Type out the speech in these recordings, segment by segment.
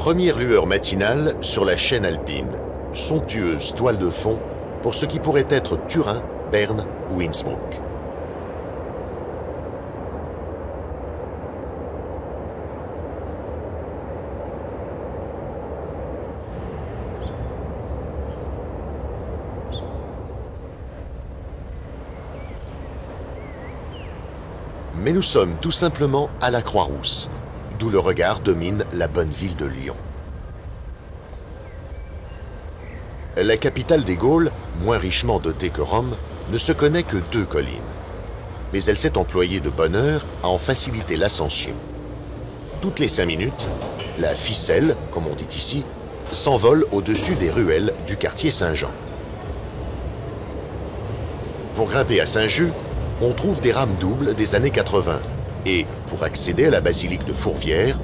Première lueur matinale sur la chaîne alpine, somptueuse toile de fond pour ce qui pourrait être Turin, Berne ou Innsbruck. Mais nous sommes tout simplement à la Croix-Rousse, d'où le regard domine la bonne ville de Lyon. La capitale des Gaules, moins richement dotée que Rome, ne se connaît que 2 collines. Mais elle s'est employée de bonne heure à en faciliter l'ascension. Toutes les 5 minutes, la ficelle, comme on dit ici, s'envole au-dessus des ruelles du quartier Saint-Jean. Pour grimper à Saint-Just, on trouve des rames doubles des années 80 et, pour accéder à la basilique de Fourvière,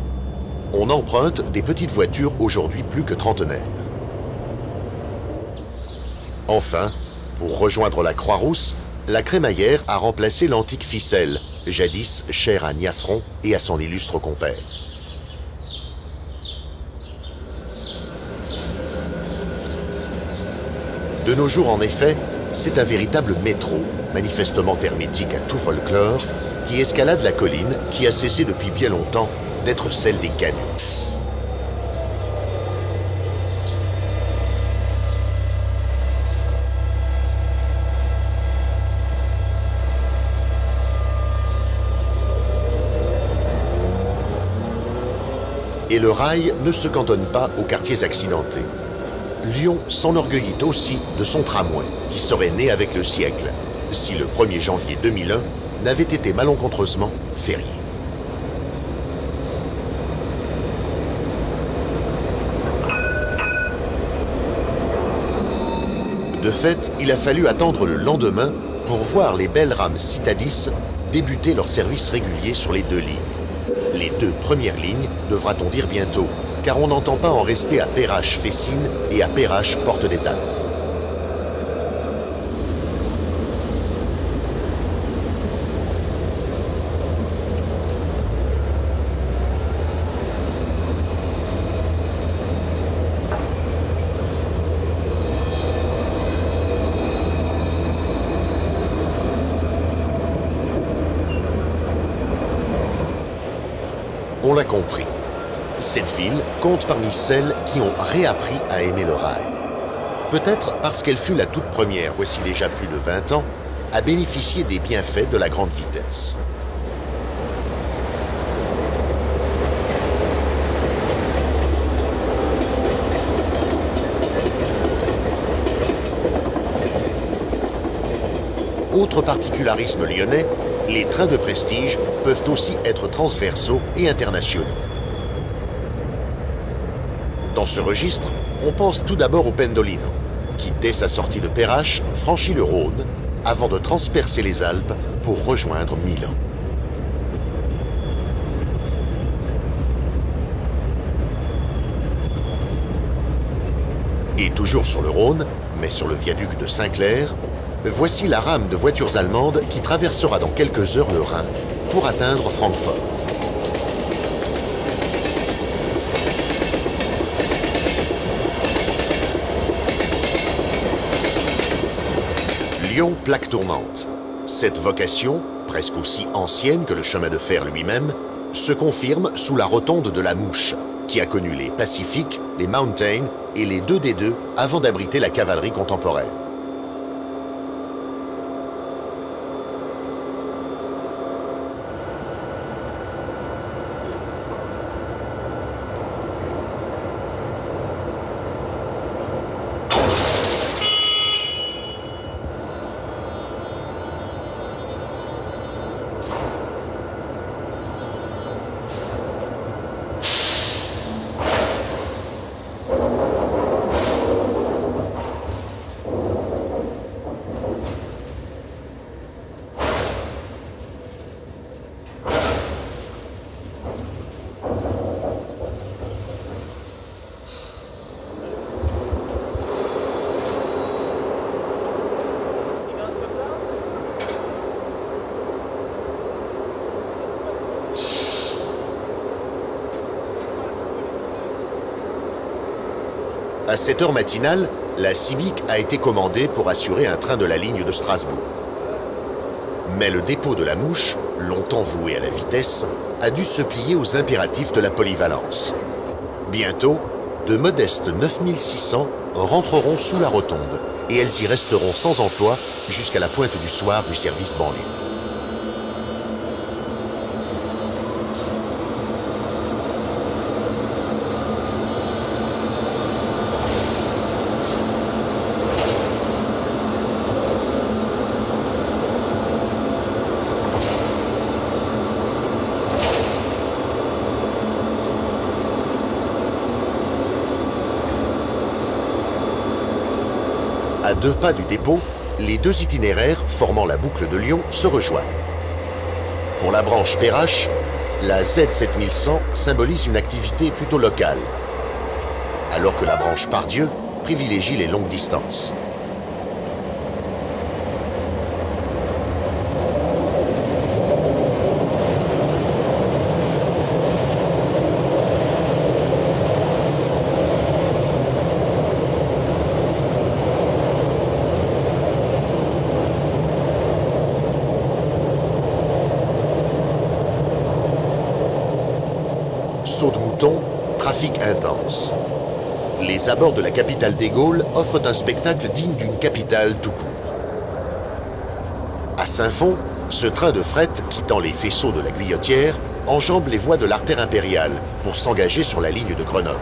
on emprunte des petites voitures aujourd'hui plus que trentenaires. Enfin, pour rejoindre la Croix-Rousse, la crémaillère a remplacé l'antique ficelle, jadis chère à Niafron et à son illustre compère. De nos jours, en effet, c'est un véritable métro, manifestement hermétique à tout folklore, qui escalade la colline qui a cessé depuis bien longtemps d'être celle des canuts. Et le rail ne se cantonne pas aux quartiers accidentés. Lyon s'enorgueillit aussi de son tramway, qui serait né avec le siècle, si le 1er janvier 2001 n'avait été malencontreusement férié. De fait, il a fallu attendre le lendemain pour voir les belles rames Citadis débuter leur service régulier sur les 2 lignes. Les 2 premières lignes, devra-t-on dire bientôt, car on n'entend pas en rester à Perrache-Fessines et à Perrache-Porte des Alpes. On l'a compris, cette ville compte parmi celles qui ont réappris à aimer le rail. Peut-être parce qu'elle fut la toute première, voici déjà plus de 20 ans, à bénéficier des bienfaits de la grande vitesse. Autre particularisme lyonnais, les trains de prestige peuvent aussi être transversaux et internationaux. Dans ce registre, on pense tout d'abord au Pendolino, qui dès sa sortie de Perrache franchit le Rhône avant de transpercer les Alpes pour rejoindre Milan. Et toujours sur le Rhône, mais sur le viaduc de Saint-Clair, voici la rame de voitures allemandes qui traversera dans quelques heures le Rhin pour atteindre Francfort. Lyon, plaque tournante. Cette vocation, presque aussi ancienne que le chemin de fer lui-même, se confirme sous la rotonde de la Mouche, qui a connu les Pacific, les Mountain et les 2D2 avant d'abriter la cavalerie contemporaine. À cette heure matinale, la Civic a été commandée pour assurer un train de la ligne de Strasbourg. Mais le dépôt de la Mouche, longtemps voué à la vitesse, a dû se plier aux impératifs de la polyvalence. Bientôt, de modestes 9600 rentreront sous la rotonde et elles y resteront sans emploi jusqu'à la pointe du soir du service banlieue. À 2 pas du dépôt, les 2 itinéraires formant la boucle de Lyon se rejoignent. Pour la branche Perrache, la Z7100 symbolise une activité plutôt locale, alors que la branche Pardieu privilégie les longues distances. Saut de mouton, trafic intense. Les abords de la capitale des Gaules offrent un spectacle digne d'une capitale tout court. À Saint-Fond, ce train de fret quittant les faisceaux de la Guillotière enjambe les voies de l'artère impériale pour s'engager sur la ligne de Grenoble.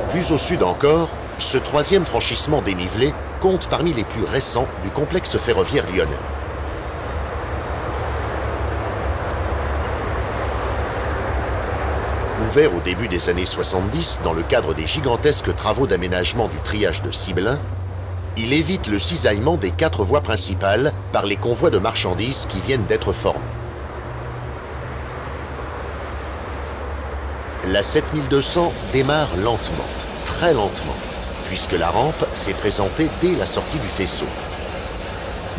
Plus au sud encore, ce 3e franchissement dénivelé compte parmi les plus récents du complexe ferroviaire lyonnais. Ouvert au début des années 70 dans le cadre des gigantesques travaux d'aménagement du triage de Sibelin, il évite le cisaillement des 4 voies principales par les convois de marchandises qui viennent d'être formés. La 7200 démarre lentement, très lentement, puisque la rampe s'est présentée dès la sortie du faisceau.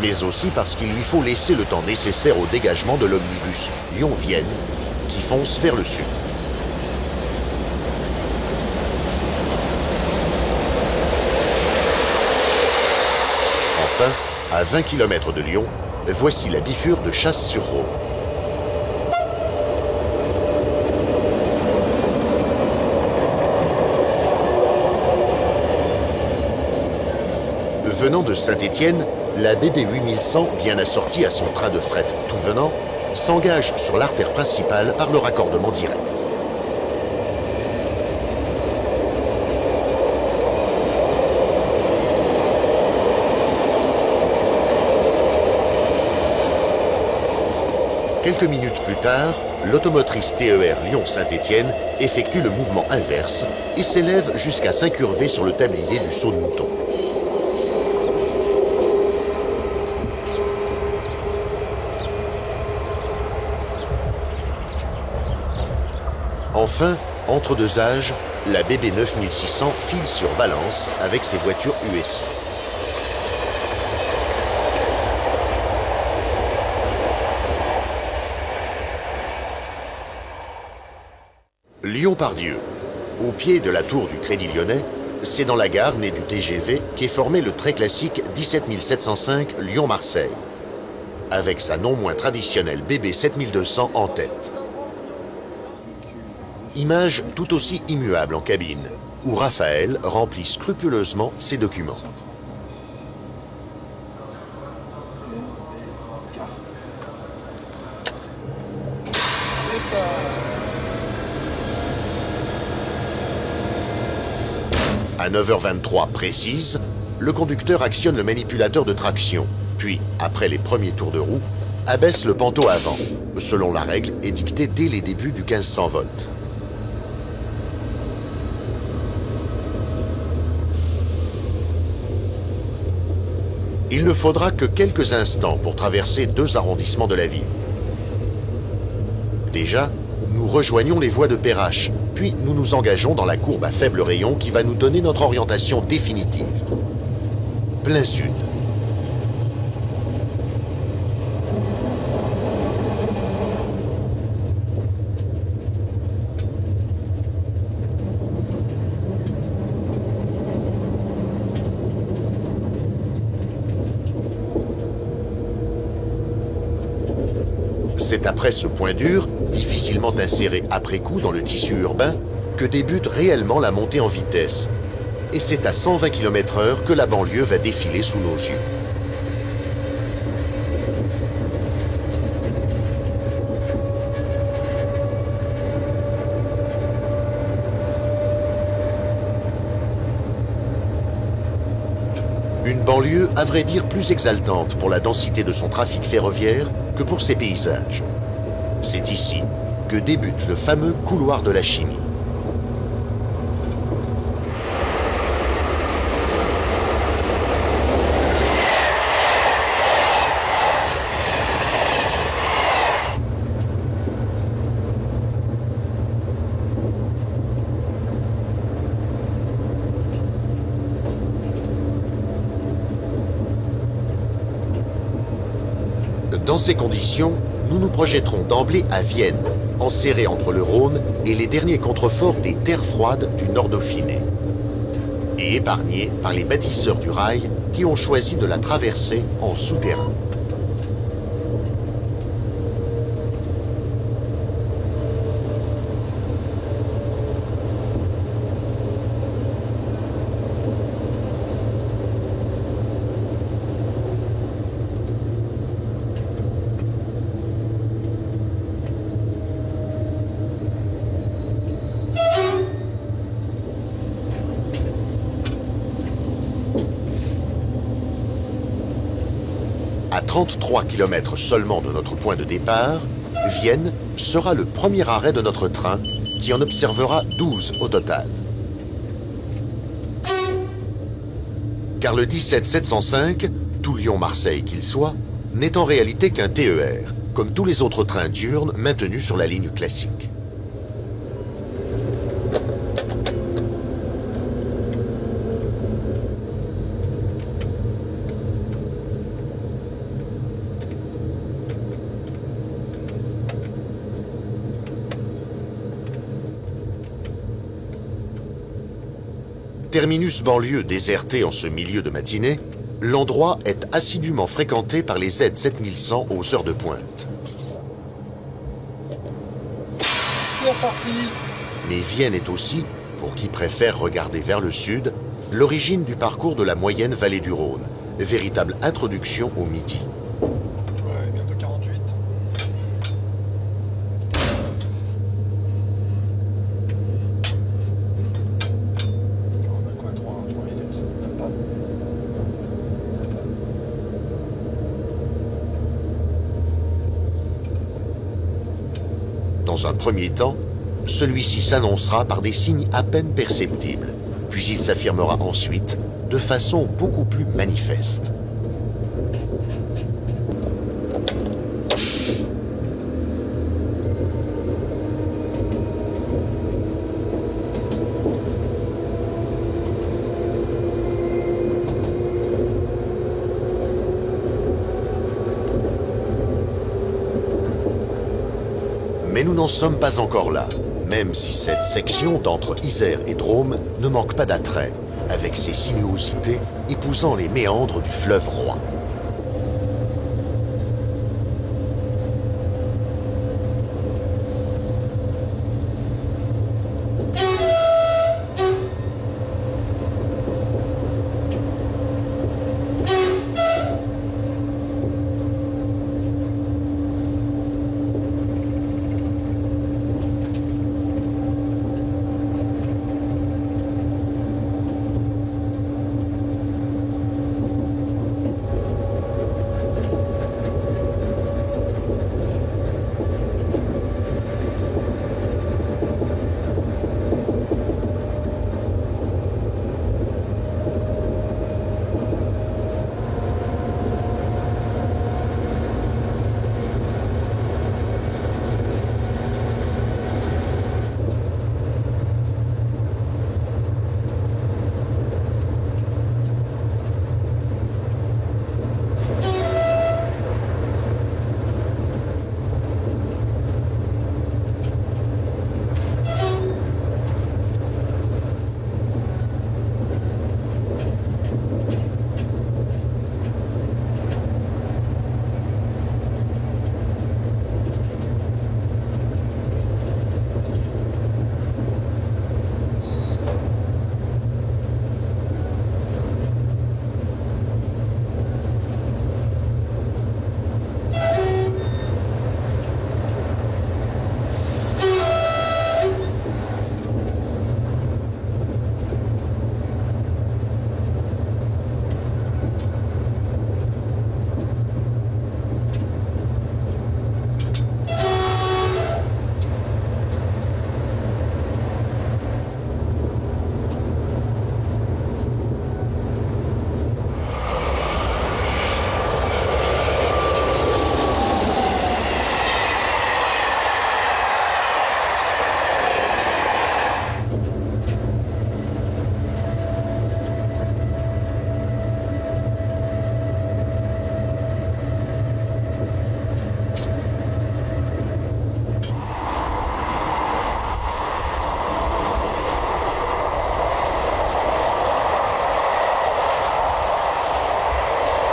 Mais aussi parce qu'il lui faut laisser le temps nécessaire au dégagement de l'omnibus Lyon-Vienne qui fonce vers le sud. Enfin, à 20 km de Lyon, voici la bifure de Chasse-sur-Rhône. Venant de Saint-Étienne, la BB 8100, bien assortie à son train de fret tout venant, s'engage sur l'artère principale par le raccordement direct. Quelques minutes plus tard, l'automotrice TER Lyon-Saint-Étienne effectue le mouvement inverse et s'élève jusqu'à s'incurver sur le tablier du saut de mouton. Enfin, entre 2 âges, la BB 9600 file sur Valence avec ses voitures USI. Lyon-Pardieu, au pied de la tour du Crédit Lyonnais, c'est dans la gare née du TGV qu'est formé le très classique 17705 Lyon-Marseille, avec sa non moins traditionnelle BB 7200 en tête. Image tout aussi immuable en cabine, où Raphaël remplit scrupuleusement ses documents. À 9h23 précise, le conducteur actionne le manipulateur de traction, puis, après les premiers tours de roue, abaisse le panneau avant, selon la règle édictée dès les débuts du 1500 volts. Il ne faudra que quelques instants pour traverser 2 arrondissements de la ville. Déjà, nous Nous rejoignons les voies de Perrache, puis nous nous engageons dans la courbe à faible rayon qui va nous donner notre orientation définitive. Plein sud. C'est après ce point dur, difficilement inséré après coup dans le tissu urbain, que débute réellement la montée en vitesse. Et c'est à 120 km/h que la banlieue va défiler sous nos yeux. Une banlieue, à vrai dire, plus exaltante pour la densité de son trafic ferroviaire que pour ses paysages. C'est ici que débute le fameux couloir de la chimie. Dans ces conditions, nous nous projetterons d'emblée à Vienne, enserrés entre le Rhône et les derniers contreforts des terres froides du Nord Dauphiné, et épargnés par les bâtisseurs du rail qui ont choisi de la traverser en souterrain. À 33 km seulement de notre point de départ, Vienne sera le premier arrêt de notre train, qui en observera 12 au total. Car le 17705, tout Lyon-Marseille qu'il soit, n'est en réalité qu'un TER, comme tous les autres trains diurnes maintenus sur la ligne classique. Terminus banlieue déserté en ce milieu de matinée, l'endroit est assidûment fréquenté par les Z7100 aux heures de pointe. Mais Vienne est aussi, pour qui préfère regarder vers le sud, l'origine du parcours de la moyenne vallée du Rhône, véritable introduction au Midi. Ouais, bientôt 48. On a quoi, 3 minutes? Même pas. Dans un premier temps, celui-ci s'annoncera par des signes à peine perceptibles, puis il s'affirmera ensuite de façon beaucoup plus manifeste. Mais nous n'en sommes pas encore là, même si cette section d'entre Isère et Drôme ne manque pas d'attrait, avec ses sinuosités épousant les méandres du fleuve Roi.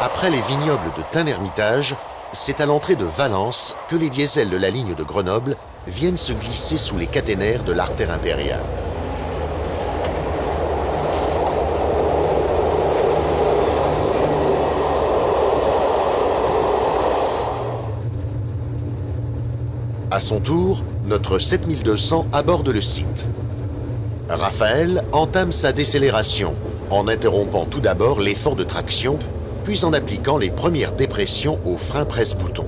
Après les vignobles de Tain-l'Hermitage, c'est à l'entrée de Valence que les diesels de la ligne de Grenoble viennent se glisser sous les caténaires de l'artère impériale. À son tour, notre 7200 aborde le site. Raphaël entame sa décélération en interrompant tout d'abord l'effort de traction, puis en appliquant les premières dépressions au frein presse-bouton.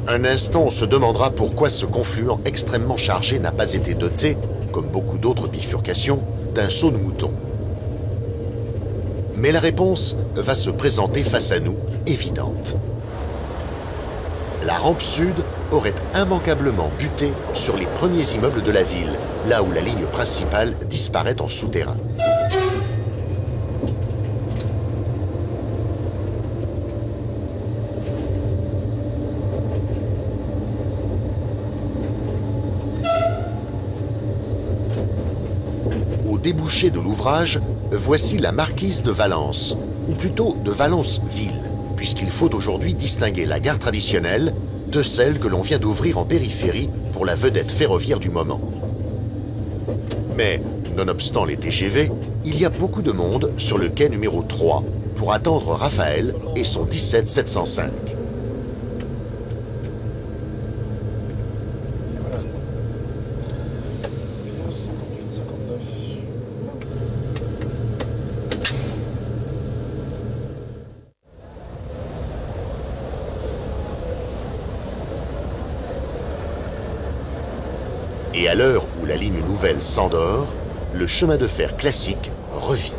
Un instant, on se demandera pourquoi ce confluent extrêmement chargé n'a pas été doté, comme beaucoup d'autres bifurcations, d'un saut de mouton. Mais la réponse va se présenter face à nous, évidente. La rampe sud aurait immanquablement buté sur les premiers immeubles de la ville, là où la ligne principale disparaît en souterrain. Au débouché de l'ouvrage, voici la marquise de Valence, ou plutôt de Valence-Ville, puisqu'il faut aujourd'hui distinguer la gare traditionnelle de celle que l'on vient d'ouvrir en périphérie pour la vedette ferroviaire du moment. Mais, nonobstant les TGV, il y a beaucoup de monde sur le quai numéro 3 pour attendre Raphaël et son 17705. Et à l'heure où la ligne nouvelle s'endort, le chemin de fer classique revit.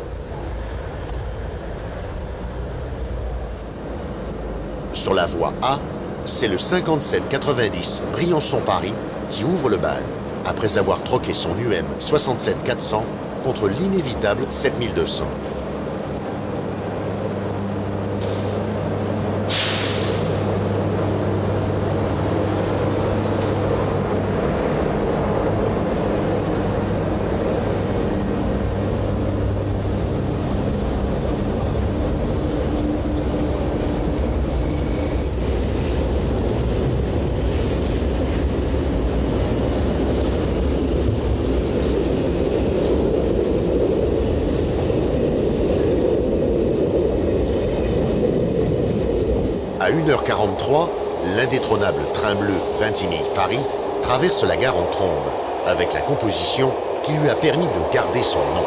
Sur la voie A, c'est le 5790 Briançon-Paris qui ouvre le bal, après avoir troqué son UM 67400 contre l'inévitable 7200. À 1h43, l'indétrônable train bleu Vintimille-Paris traverse la gare en trombe, avec la composition qui lui a permis de garder son nom.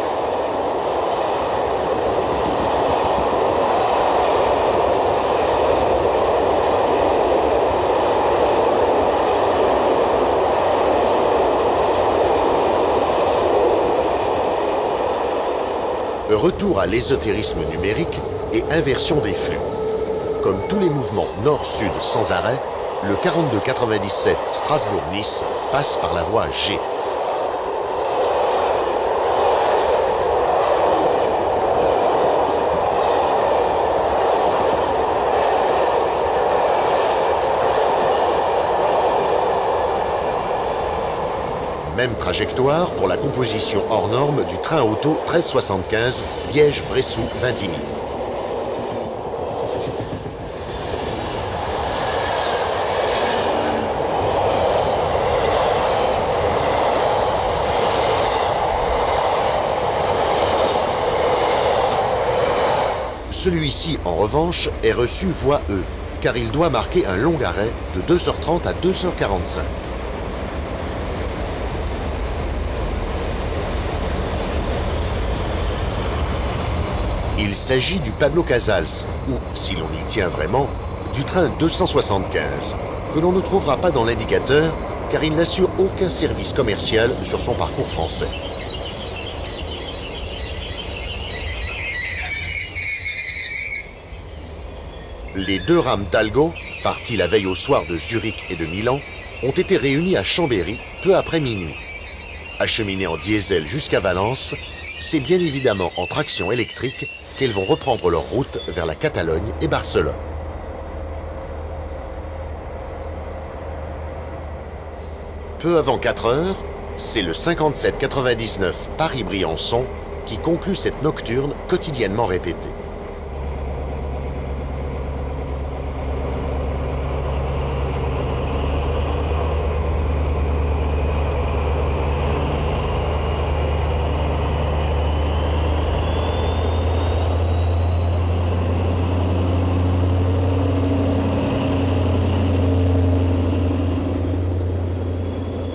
Retour à l'ésotérisme numérique et inversion des flux. Comme tous les mouvements nord-sud sans arrêt, le 4297 Strasbourg-Nice passe par la voie G. Même trajectoire pour la composition hors norme du train auto 1375 Liège-Bressou-Vintimille. Celui-ci, en revanche, est reçu voie E, car il doit marquer un long arrêt de 2h30 à 2h45. Il s'agit du Pablo Casals, ou, si l'on y tient vraiment, du train 275, que l'on ne trouvera pas dans l'indicateur, car il n'assure aucun service commercial sur son parcours français. Les deux rames Talgo, parties la veille au soir de Zurich et de Milan, ont été réunies à Chambéry peu après minuit. Acheminées en diesel jusqu'à Valence, c'est bien évidemment en traction électrique qu'elles vont reprendre leur route vers la Catalogne et Barcelone. Peu avant 4 heures, C'est le 5799 Paris-Briançon qui conclut cette nocturne quotidiennement répétée.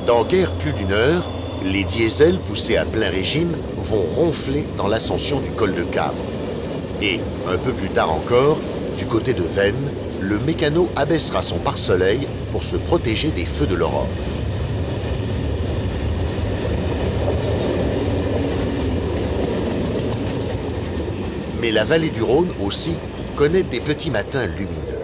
Dans guère plus d'une heure, les diesels poussés à plein régime vont ronfler dans l'ascension du col de Cabre. Et, un peu plus tard encore, du côté de Veynes, le mécano abaissera son pare-soleil pour se protéger des feux de l'aurore. Mais la vallée du Rhône aussi connaît des petits matins lumineux.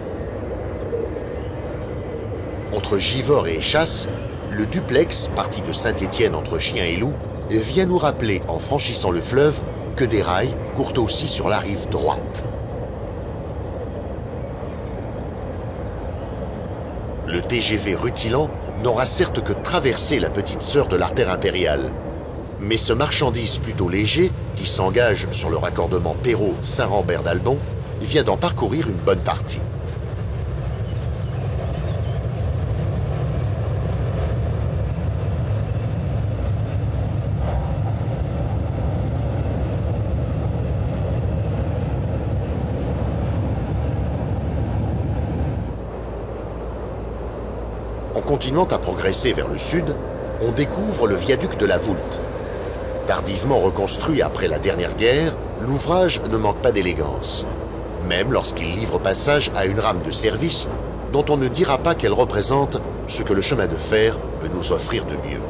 Entre Givors et Échasse, le duplex, parti de Saint-Étienne entre Chien et Loup, vient nous rappeler, en franchissant le fleuve, que des rails courent aussi sur la rive droite. Le TGV rutilant n'aura certes que traversé la petite sœur de l'artère impériale, mais ce marchandise plutôt léger, qui s'engage sur le raccordement Perrault-Saint-Rambert-d'Albon, vient d'en parcourir une bonne partie. En continuant à progresser vers le sud, on découvre le viaduc de la Voulte. Tardivement reconstruit après la dernière guerre, l'ouvrage ne manque pas d'élégance, même lorsqu'il livre passage à une rame de service dont on ne dira pas qu'elle représente ce que le chemin de fer peut nous offrir de mieux.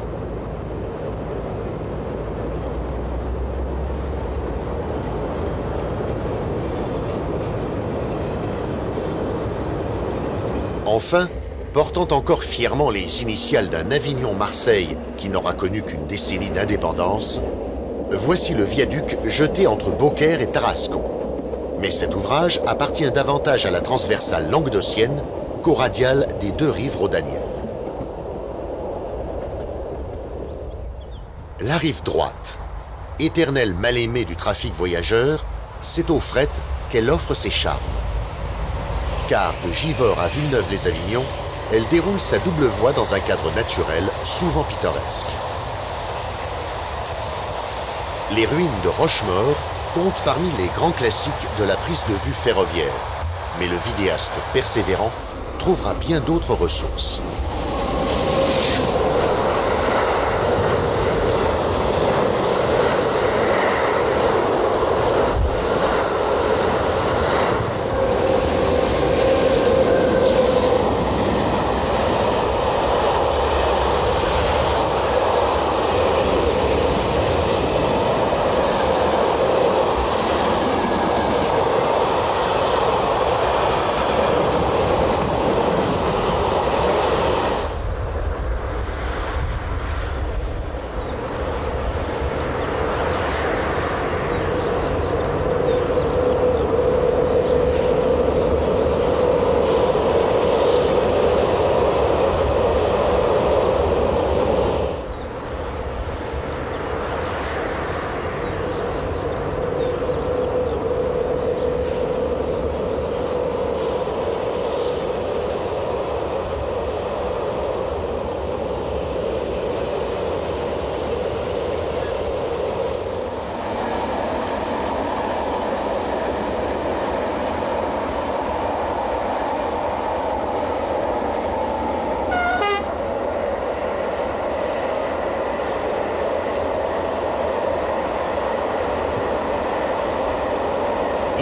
Enfin, portant encore fièrement les initiales d'un Avignon-Marseille qui n'aura connu qu'une décennie d'indépendance, voici le viaduc jeté entre Beaucaire et Tarascon. Mais cet ouvrage appartient davantage à la transversale languedocienne qu'au radial des deux rives rhodaniennes. La rive droite, éternelle mal-aimée du trafic voyageur, c'est au fret qu'elle offre ses charmes. Car de Givors à Villeneuve-les-Avignon, elle déroule sa double voie dans un cadre naturel souvent pittoresque. Les ruines de Rochemaure comptent parmi les grands classiques de la prise de vue ferroviaire, mais le vidéaste persévérant trouvera bien d'autres ressources.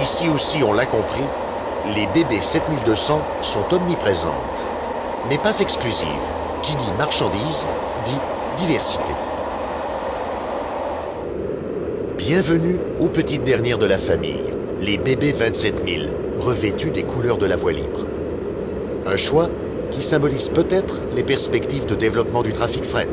Ici aussi, on l'a compris, les BB 7200 sont omniprésentes, mais pas exclusives. Qui dit marchandise, dit diversité. Bienvenue aux petites dernières de la famille, les BB 27000, revêtus des couleurs de la voie libre. Un choix qui symbolise peut-être les perspectives de développement du trafic fret.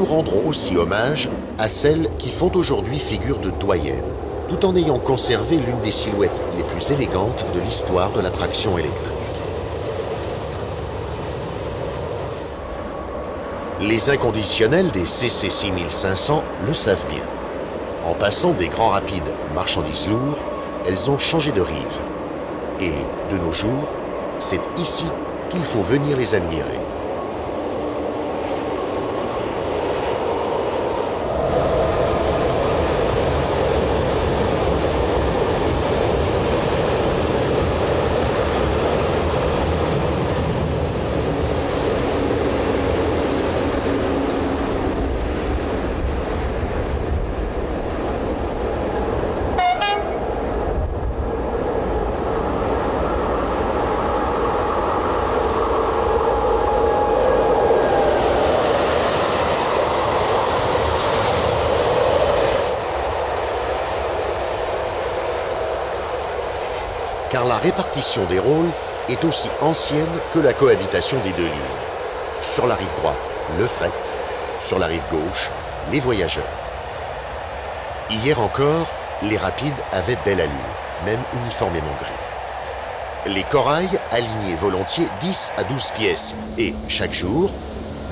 rendrons aussi hommage à celles qui font aujourd'hui figure de doyennes, tout en ayant conservé l'une des silhouettes les plus élégantes de l'histoire de la traction électrique. Les inconditionnels des CC 6500 le savent bien. En passant des grands rapides marchandises lourds, elles ont changé de rive. Et, de nos jours, c'est ici qu'il faut venir les admirer. Car la répartition des rôles est aussi ancienne que la cohabitation des deux lignes. Sur la rive droite, le fret, sur la rive gauche, les voyageurs. Hier encore, les rapides avaient belle allure, même uniformément gris. Les corails alignaient volontiers 10 à 12 pièces et, chaque jour,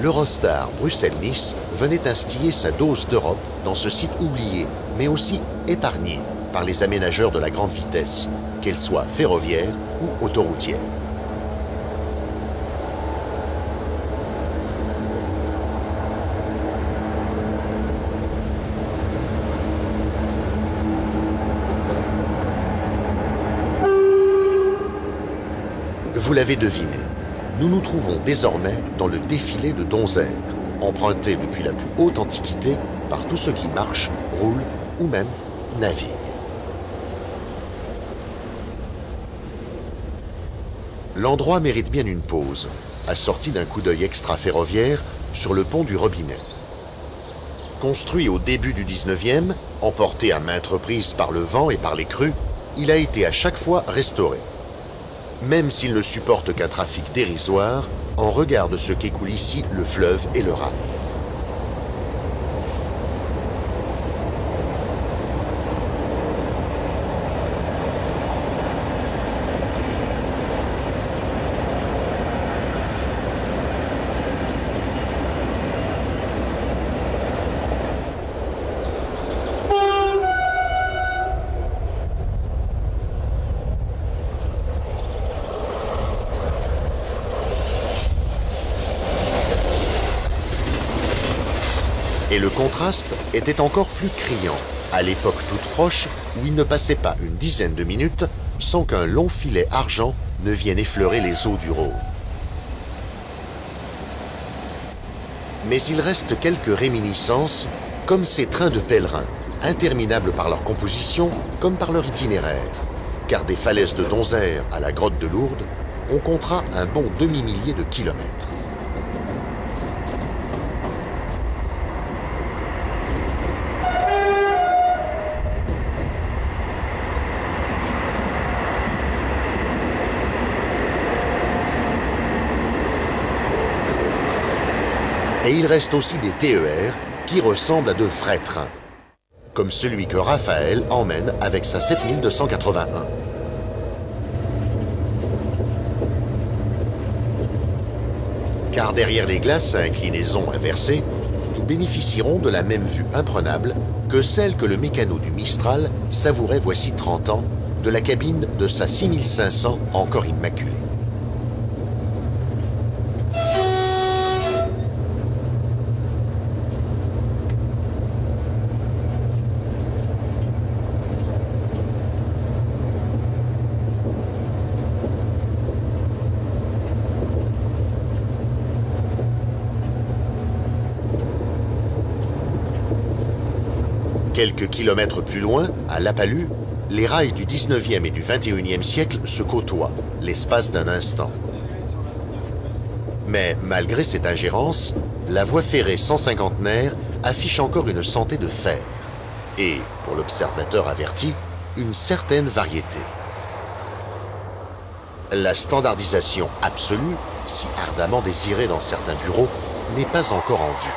l'Eurostar Bruxelles-Nice venait instiller sa dose d'Europe dans ce site oublié, mais aussi épargné par les aménageurs de la grande vitesse, qu'elle soit ferroviaire ou autoroutière. Vous l'avez deviné, nous nous trouvons désormais dans le défilé de Donzère, emprunté depuis la plus haute antiquité par tous ceux qui marchent, roulent ou même naviguent. L'endroit mérite bien une pause, assortie d'un coup d'œil extra-ferroviaire sur le pont du Robinet. Construit au début du 19e, emporté à maintes reprises par le vent et par les crues, il a été à chaque fois restauré. Même s'il ne supporte qu'un trafic dérisoire, en regard de ce qu'écoule ici le fleuve et le rail. Et le contraste était encore plus criant, à l'époque toute proche où il ne passait pas une dizaine de minutes sans qu'un long filet argent ne vienne effleurer les eaux du Rhône. Mais il reste quelques réminiscences, comme ces trains de pèlerins, interminables par leur composition comme par leur itinéraire, car des falaises de Donzère à la grotte de Lourdes, on comptera un bon demi-millier de kilomètres. Et il reste aussi des TER qui ressemblent à de vrais trains, comme celui que Raphaël emmène avec sa 7281. Car derrière les glaces à inclinaison inversée, nous bénéficierons de la même vue imprenable que celle que le mécano du Mistral savourait voici 30 ans de la cabine de sa 6500 encore immaculée. Quelques kilomètres plus loin, à Lapalus, les rails du 19e et du 21e siècle se côtoient, l'espace d'un instant. Mais malgré cette ingérence, la voie ferrée 150naire affiche encore une santé de fer et, pour l'observateur averti, une certaine variété. La standardisation absolue, si ardemment désirée dans certains bureaux, n'est pas encore en vue.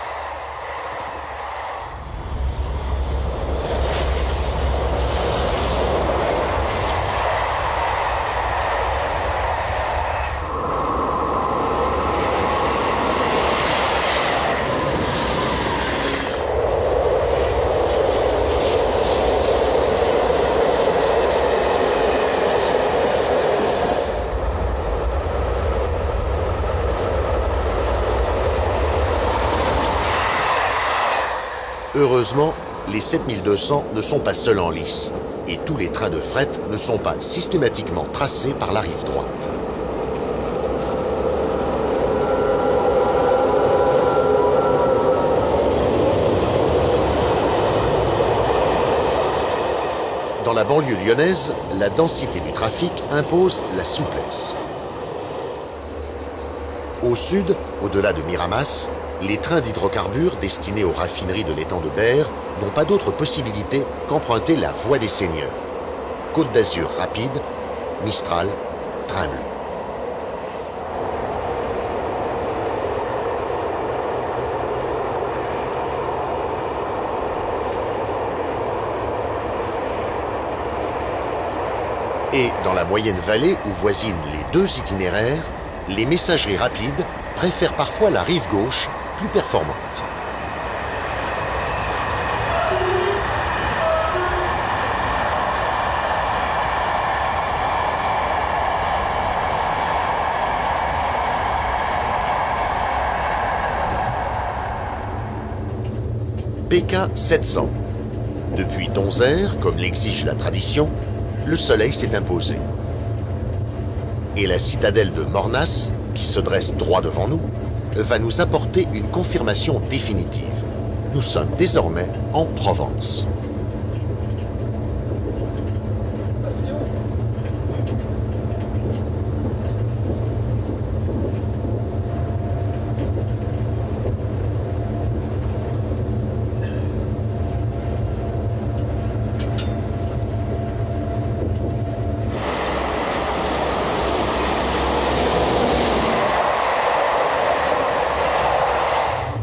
Heureusement, les 7200 ne sont pas seuls en lice, et tous les trains de fret ne sont pas systématiquement tracés par la rive droite. Dans la banlieue lyonnaise, la densité du trafic impose la souplesse. Au sud, au-delà de Miramas, les trains d'hydrocarbures destinés aux raffineries de l'étang de Berre n'ont pas d'autre possibilité qu'emprunter la voie des seigneurs. Côte d'Azur rapide, Mistral, train bleu. Et dans la moyenne vallée où voisinent les deux itinéraires, les messageries rapides préfèrent parfois la rive gauche, plus performante. PK 700. Depuis Donzère, comme l'exige la tradition, le soleil s'est imposé. Et la citadelle de Mornas, qui se dresse droit devant nous, va nous apporter une confirmation définitive. Nous sommes désormais en Provence.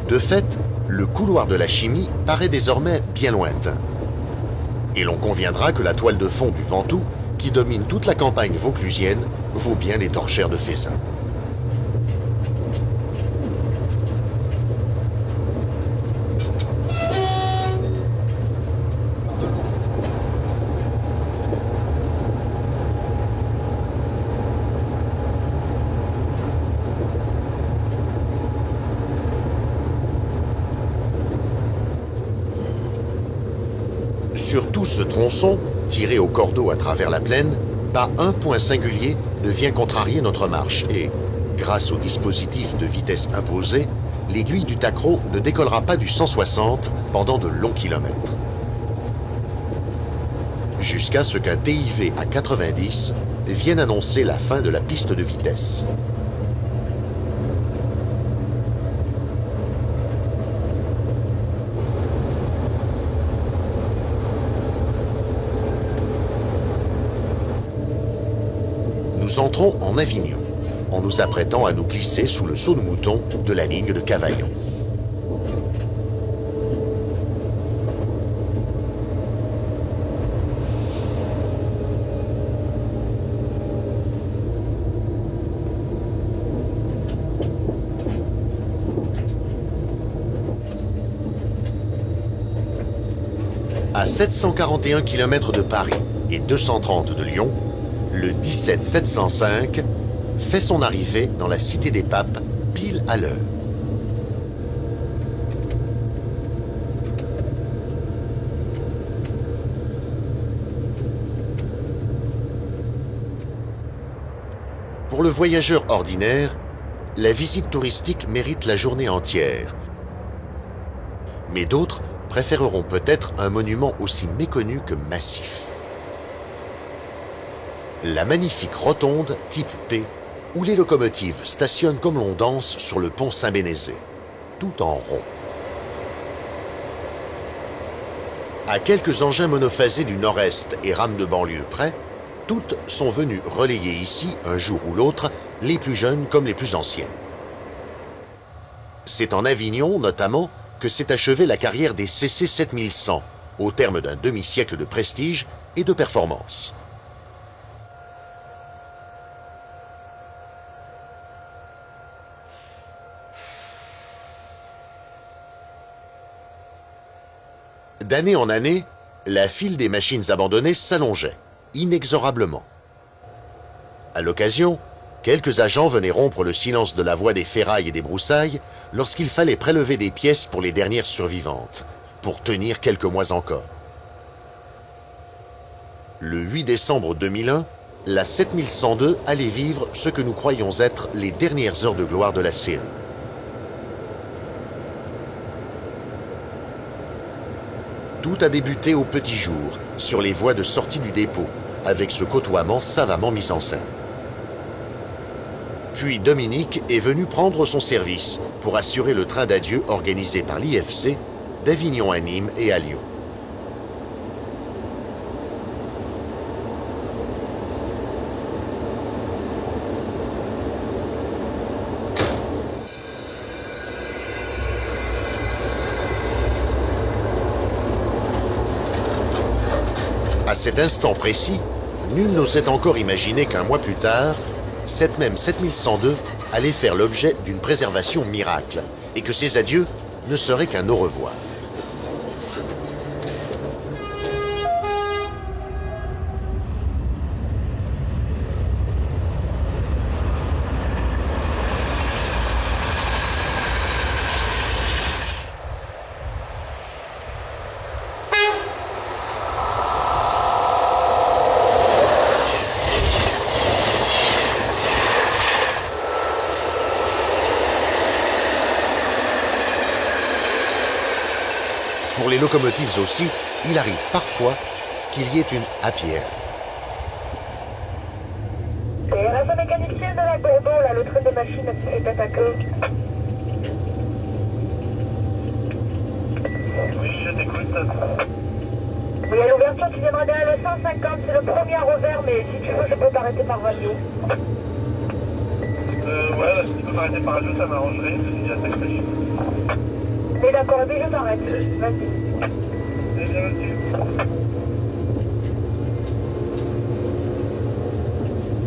De fait, le couloir de la chimie paraît désormais bien lointain. Et l'on conviendra que la toile de fond du Ventoux, qui domine toute la campagne vauclusienne, vaut bien les torchères de Feyzin. Sur tout ce tronçon, tiré au cordeau à travers la plaine, pas un point singulier ne vient contrarier notre marche et, grâce au dispositif de vitesse imposé, l'aiguille du tacro ne décollera pas du 160 pendant de longs kilomètres. Jusqu'à ce qu'un TIV à 90 vienne annoncer la fin de la piste de vitesse. Nous entrons en Avignon, en nous apprêtant à nous glisser sous le saut de mouton de la ligne de Cavaillon. À 741 km de Paris et 230 de Lyon, le 17705 fait son arrivée dans la Cité des Papes pile à l'heure. Pour le voyageur ordinaire, la visite touristique mérite la journée entière. Mais d'autres préféreront peut-être un monument aussi méconnu que massif. La magnifique rotonde type P, où les locomotives stationnent comme l'on danse sur le pont Saint-Bénézé, tout en rond. À quelques engins monophasés du nord-est et rames de banlieue près, toutes sont venues relayer ici, un jour ou l'autre, les plus jeunes comme les plus anciennes. C'est en Avignon, notamment, que s'est achevée la carrière des CC 7100, au terme d'un demi-siècle de prestige et de performance. D'année en année, la file des machines abandonnées s'allongeait, inexorablement. À l'occasion, quelques agents venaient rompre le silence de la voie des ferrailles et des broussailles lorsqu'il fallait prélever des pièces pour les dernières survivantes, pour tenir quelques mois encore. Le 8 décembre 2001, la 7102 allait vivre ce que nous croyons être les dernières heures de gloire de la série. Tout a débuté au petit jour, sur les voies de sortie du dépôt, avec ce côtoiement savamment mis en scène. Puis Dominique est venu prendre son service pour assurer le train d'adieu organisé par l'IFC d'Avignon à Nîmes et à Lyon. À cet instant précis, nul n'osait encore imaginer qu'un mois plus tard, cette même 7102 allait faire l'objet d'une préservation miracle et que ses adieux ne seraient qu'un au revoir. Pour les locomotives aussi, il arrive parfois qu'il y ait une happy end. C'est réseau mécanicien de la Gourdon, là, le train des machines est attaqué. Oui, je t'écoute. Oui, à l'ouverture, tu viendras derrière le 150, c'est le premier à revers, mais si tu veux, je peux t'arrêter par radio. Ouais, là, si tu peux m'arrêter par radio, ça m'arrangerait. Il y a ta machine. Mais d'accord, mais je t'arrête. Vas-y. Déjà reçu.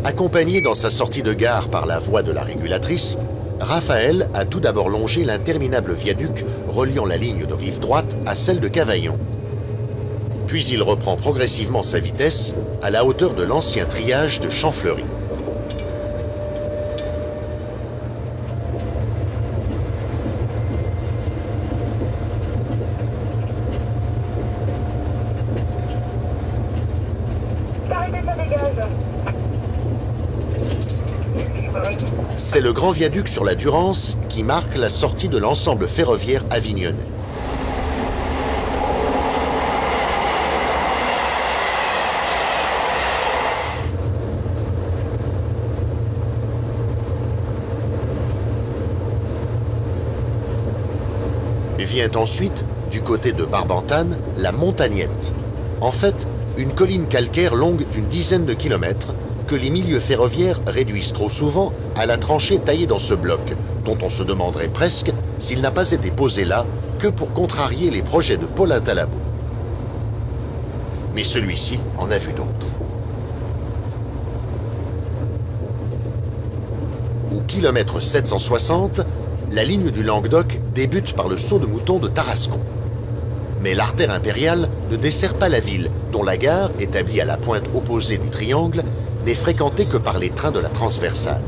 Accompagné dans sa sortie de gare par la voie de la régulatrice, Raphaël a tout d'abord longé l'interminable viaduc reliant la ligne de rive droite à celle de Cavaillon. Puis il reprend progressivement sa vitesse à la hauteur de l'ancien triage de Champfleury. T'arrêter, ça dégage. C'est le grand viaduc sur la Durance qui marque la sortie de l'ensemble ferroviaire avignonnais. Vient ensuite, du côté de Barbantane, la Montagnette. En fait, une colline calcaire longue d'une dizaine de kilomètres que les milieux ferroviaires réduisent trop souvent à la tranchée taillée dans ce bloc, dont on se demanderait presque s'il n'a pas été posé là que pour contrarier les projets de Paulin Talabot. Mais celui-ci en a vu d'autres. Au kilomètre 760, la ligne du Languedoc débute par le Saut de Mouton de Tarascon. Mais l'artère impériale ne dessert pas la ville, dont la gare, établie à la pointe opposée du triangle, n'est fréquentée que par les trains de la transversale.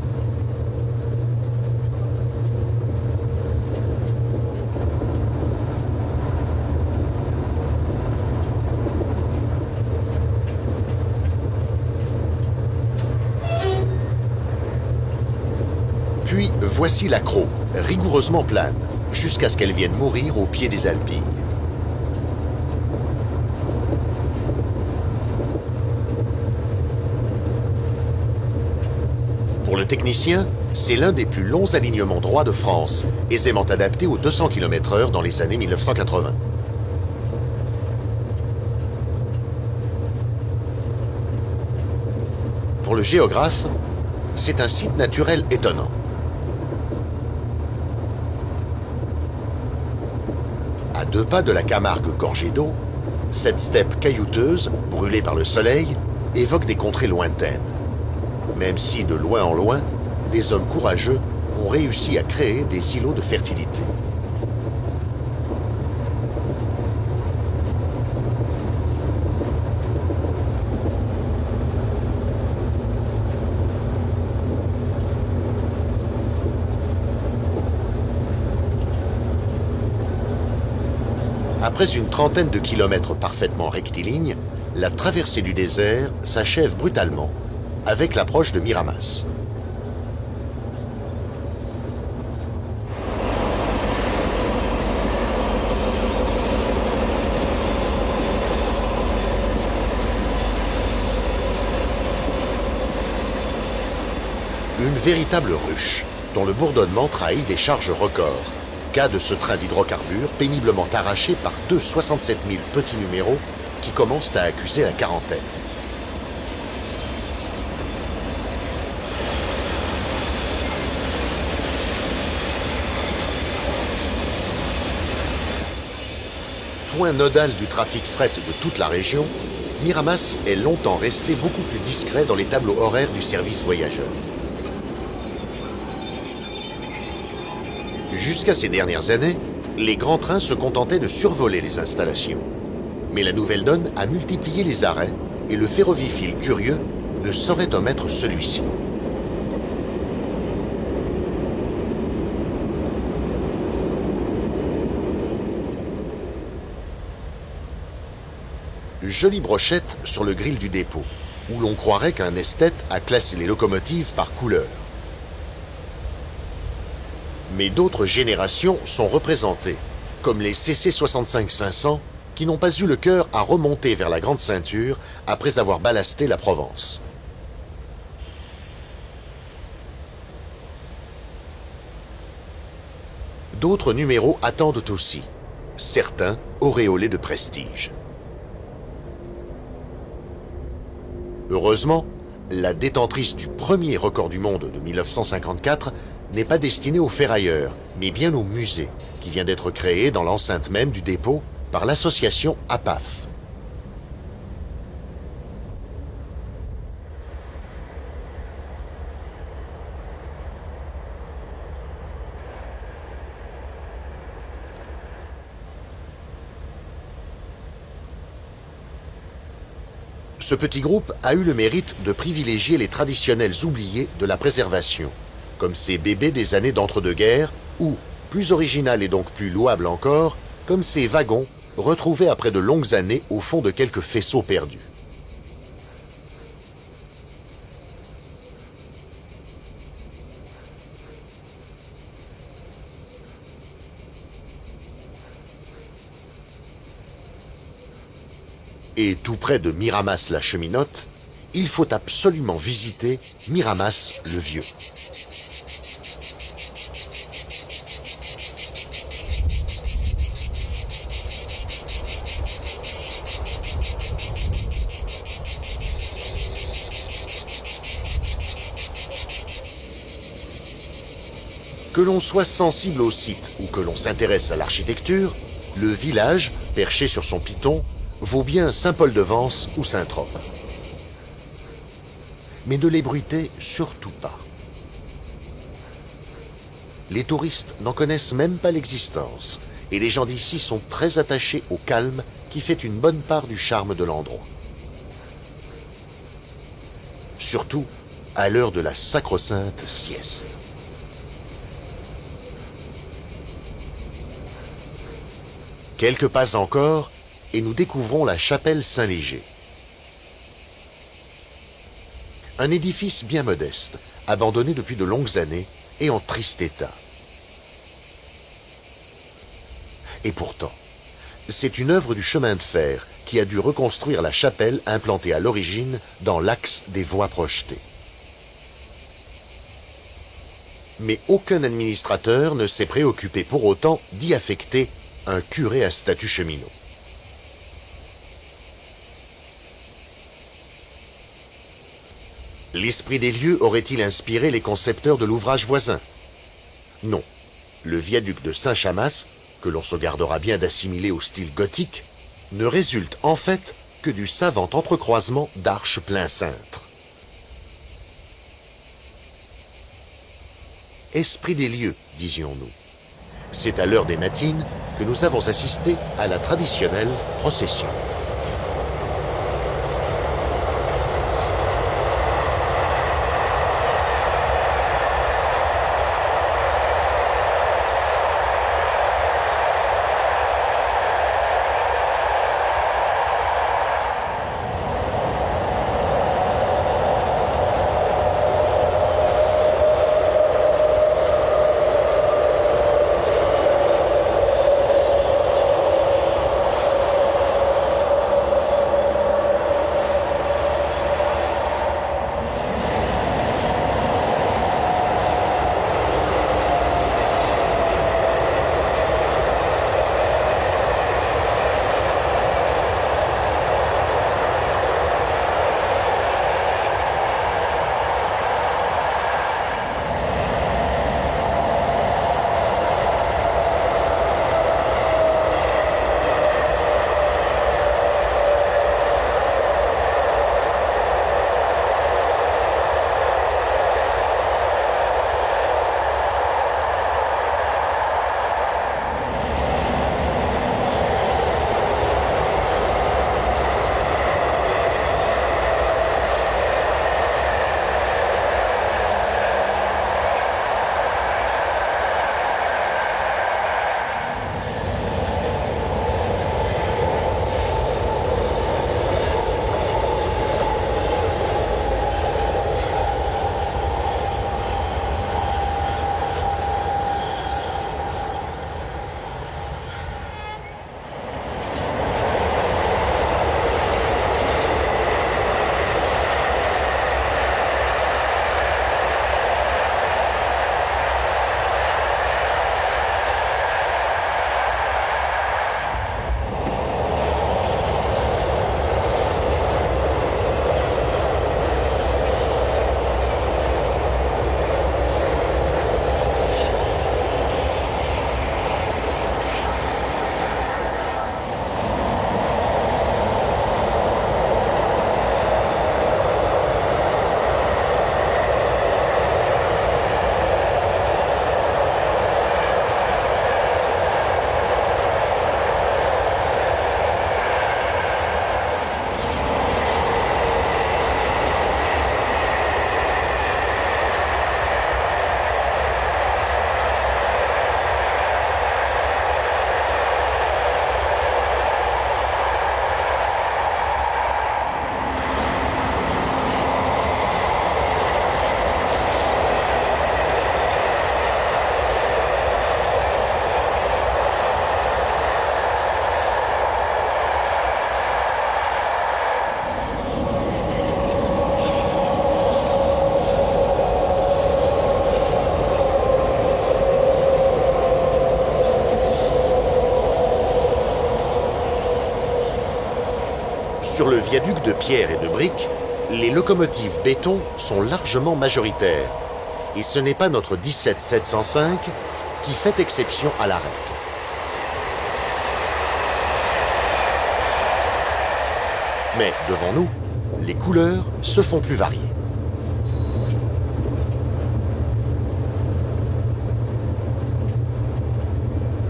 Puis voici la Crau, rigoureusement plane, jusqu'à ce qu'elle vienne mourir au pied des Alpilles. Pour le technicien, c'est l'un des plus longs alignements droits de France, aisément adapté aux 200 km/h dans les années 1980. Pour le géographe, c'est un site naturel étonnant. À 2 pas de la Camargue gorgée d'eau, cette steppe caillouteuse, brûlée par le soleil, évoque des contrées lointaines. Même si, de loin en loin, des hommes courageux ont réussi à créer des îlots de fertilité. Après une trentaine de kilomètres parfaitement rectilignes, la traversée du désert s'achève brutalement, avec l'approche de Miramas. Une véritable ruche, dont le bourdonnement trahit des charges records. Cas de ce train d'hydrocarbures péniblement arraché par 67 000 petits numéros qui commencent à accuser la quarantaine. Point nodal du trafic fret de toute la région, Miramas est longtemps resté beaucoup plus discret dans les tableaux horaires du service voyageurs. Jusqu'à ces dernières années, les grands trains se contentaient de survoler les installations. Mais la nouvelle donne a multiplié les arrêts et le ferroviphile curieux ne saurait omettre celui-ci. Jolie brochette sur le grill du dépôt, où l'on croirait qu'un esthète a classé les locomotives par couleur. Mais d'autres générations sont représentées, comme les CC65-500, qui n'ont pas eu le cœur à remonter vers la Grande Ceinture après avoir ballasté la Provence. D'autres numéros attendent aussi, certains auréolés de prestige. Heureusement, la détentrice du premier record du monde de 1954 n'est pas destinée aux ferrailleurs, mais bien au musée, qui vient d'être créé dans l'enceinte même du dépôt par l'association APAF. Ce petit groupe a eu le mérite de privilégier les traditionnels oubliés de la préservation, comme ces bébés des années d'entre-deux-guerres, ou, plus original et donc plus louable encore, comme ces wagons retrouvés après de longues années au fond de quelques faisceaux perdus. Et tout près de Miramas-la-Cheminote, il faut absolument visiter Miramas-le-Vieux. Que l'on soit sensible au site ou que l'on s'intéresse à l'architecture, le village, perché sur son piton, vaut bien Saint-Paul-de-Vence ou Saint-Trope. Mais ne l'ébruitez surtout pas. Les touristes n'en connaissent même pas l'existence, et les gens d'ici sont très attachés au calme qui fait une bonne part du charme de l'endroit. Surtout à l'heure de la sacro-sainte sieste. Quelques pas encore, et nous découvrons la chapelle Saint-Léger. Un édifice bien modeste, abandonné depuis de longues années et en triste état. Et pourtant, c'est une œuvre du chemin de fer qui a dû reconstruire la chapelle implantée à l'origine dans l'axe des voies projetées. Mais aucun administrateur ne s'est préoccupé pour autant d'y affecter un curé à statut cheminot. L'esprit des lieux aurait-il inspiré les concepteurs de l'ouvrage voisin? Non. Le viaduc de Saint-Chamas, que l'on se gardera bien d'assimiler au style gothique, ne résulte en fait que du savant entrecroisement d'arches plein cintre. Esprit des lieux, disions-nous. C'est à l'heure des matines que nous avons assisté à la traditionnelle procession. Sur le viaduc de pierre et de briques, les locomotives béton sont largement majoritaires. Et ce n'est pas notre 17705 qui fait exception à la règle. Mais devant nous, les couleurs se font plus variées.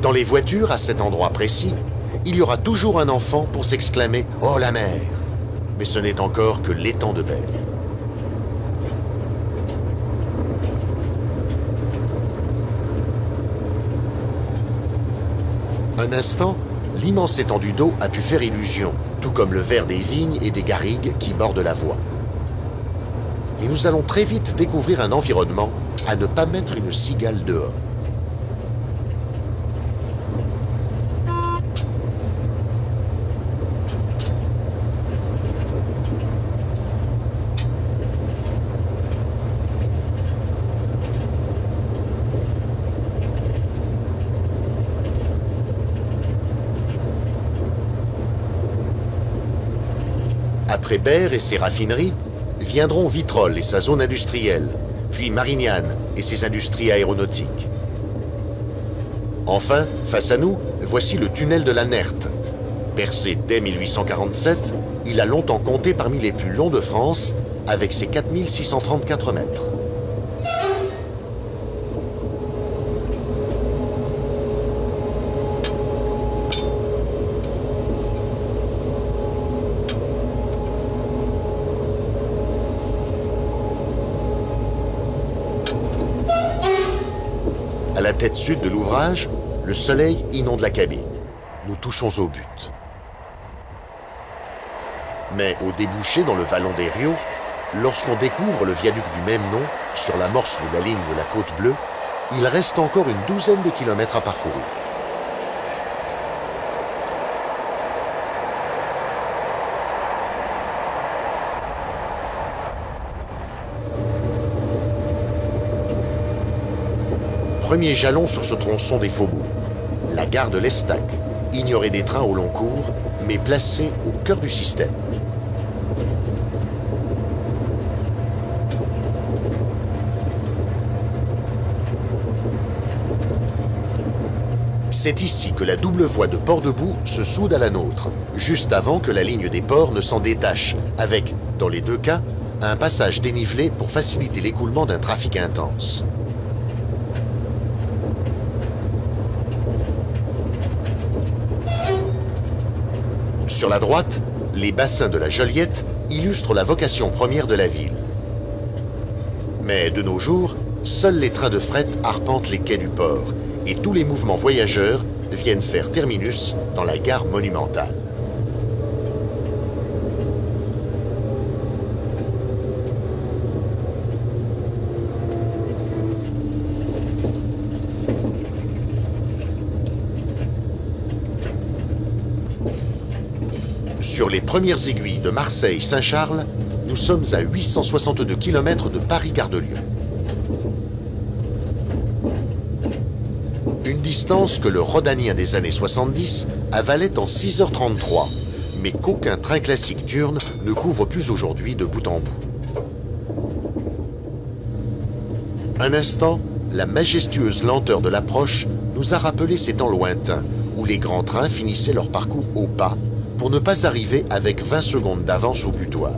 Dans les voitures, à cet endroit précis, il y aura toujours un enfant pour s'exclamer « Oh la mer !» Mais ce n'est encore que l'étang de Berre. Un instant, l'immense étendue d'eau a pu faire illusion, tout comme le vert des vignes et des garrigues qui bordent la voie. Mais nous allons très vite découvrir un environnement à ne pas mettre une cigale dehors. Après Berre et ses raffineries, viendront Vitrolles et sa zone industrielle, puis Marignane et ses industries aéronautiques. Enfin, face à nous, voici le tunnel de la Nerte. Percé dès 1847, il a longtemps compté parmi les plus longs de France, avec ses 4634 mètres. À la tête sud de l'ouvrage, le soleil inonde la cabine. Nous touchons au but. Mais au débouché dans le vallon des Riaux, lorsqu'on découvre le viaduc du même nom, sur l'amorce de la ligne de la Côte Bleue, il reste encore une douzaine de kilomètres à parcourir. Premier jalon sur ce tronçon des faubourgs, la gare de l'Estac, ignorée des trains au long cours, mais placée au cœur du système. C'est ici que la double voie de Port-de-Bouc se soude à la nôtre, juste avant que la ligne des ports ne s'en détache, avec, dans les deux cas, un passage dénivelé pour faciliter l'écoulement d'un trafic intense. Sur la droite, les bassins de la Joliette illustrent la vocation première de la ville. Mais de nos jours, seuls les trains de fret arpentent les quais du port et tous les mouvements voyageurs viennent faire terminus dans la gare monumentale. Sur les premières aiguilles de Marseille-Saint-Charles, nous sommes à 862 km de Paris-Gare de Lyon. Une distance que le rhodanien des années 70 avalait en 6h33, mais qu'aucun train classique diurne ne couvre plus aujourd'hui de bout en bout. Un instant, la majestueuse lenteur de l'approche nous a rappelé ces temps lointains où les grands trains finissaient leur parcours au pas pour ne pas arriver avec 20 secondes d'avance au butoir.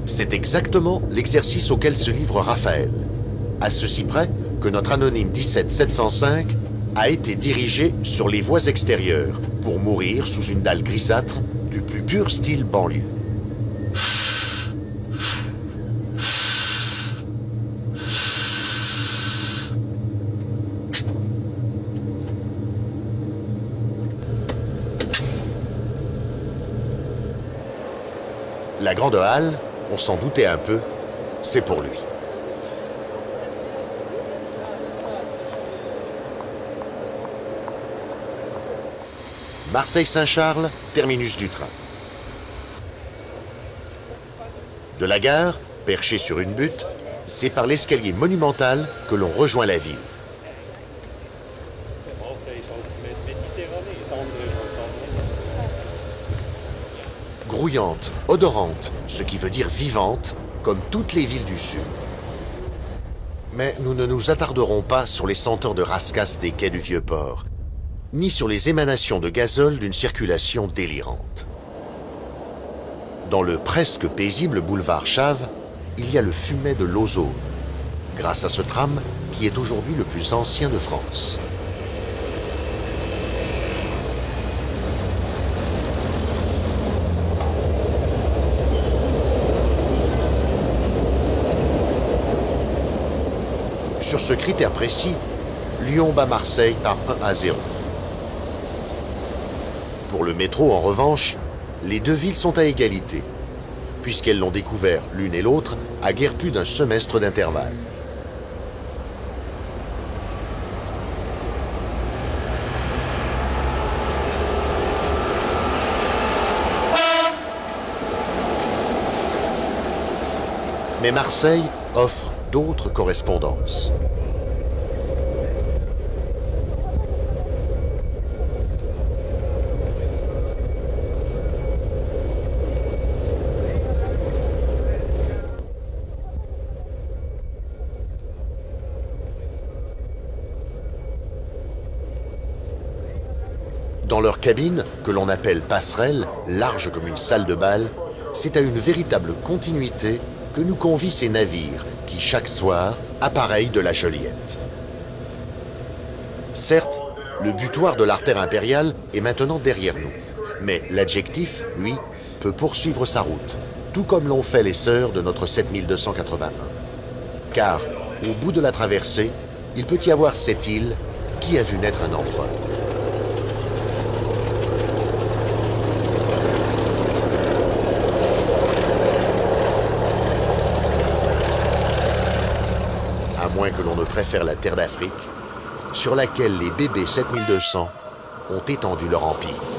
C'est exactement l'exercice auquel se livre Raphaël, à ceci près que notre anonyme 17705 a été dirigé sur les voies extérieures pour mourir sous une dalle grisâtre du plus pur style banlieue. La grande halle, on s'en doutait un peu, c'est pour lui. Marseille-Saint-Charles, terminus du train. De la gare, perché sur une butte, c'est par l'escalier monumental que l'on rejoint la ville. grouillante, odorante, ce qui veut dire vivante, comme toutes les villes du Sud. Mais nous ne nous attarderons pas sur les senteurs de rascasse des quais du Vieux-Port, ni sur les émanations de gazole d'une circulation délirante. Dans le presque paisible boulevard Chave, il y a le fumet de l'ozone, grâce à ce tram qui est aujourd'hui le plus ancien de France. Sur ce critère précis, Lyon bat Marseille par 1-0. Pour le métro, en revanche, les deux villes sont à égalité, puisqu'elles l'ont découvert l'une et l'autre à guère plus d'un semestre d'intervalle. Mais Marseille offre d'autres correspondances. Dans leur cabine, que l'on appelle passerelle, large comme une salle de bal, c'est à une véritable continuité que nous convient ces navires qui, chaque soir, appareillent de la Joliette. Certes, le butoir de l'artère impériale est maintenant derrière nous, mais l'adjectif, lui, peut poursuivre sa route, tout comme l'ont fait les sœurs de notre 7281. Car, au bout de la traversée, il peut y avoir cette île qui a vu naître un empereur. À moins que l'on ne préfère la terre d'Afrique, sur laquelle les bébés 7200 ont étendu leur empire.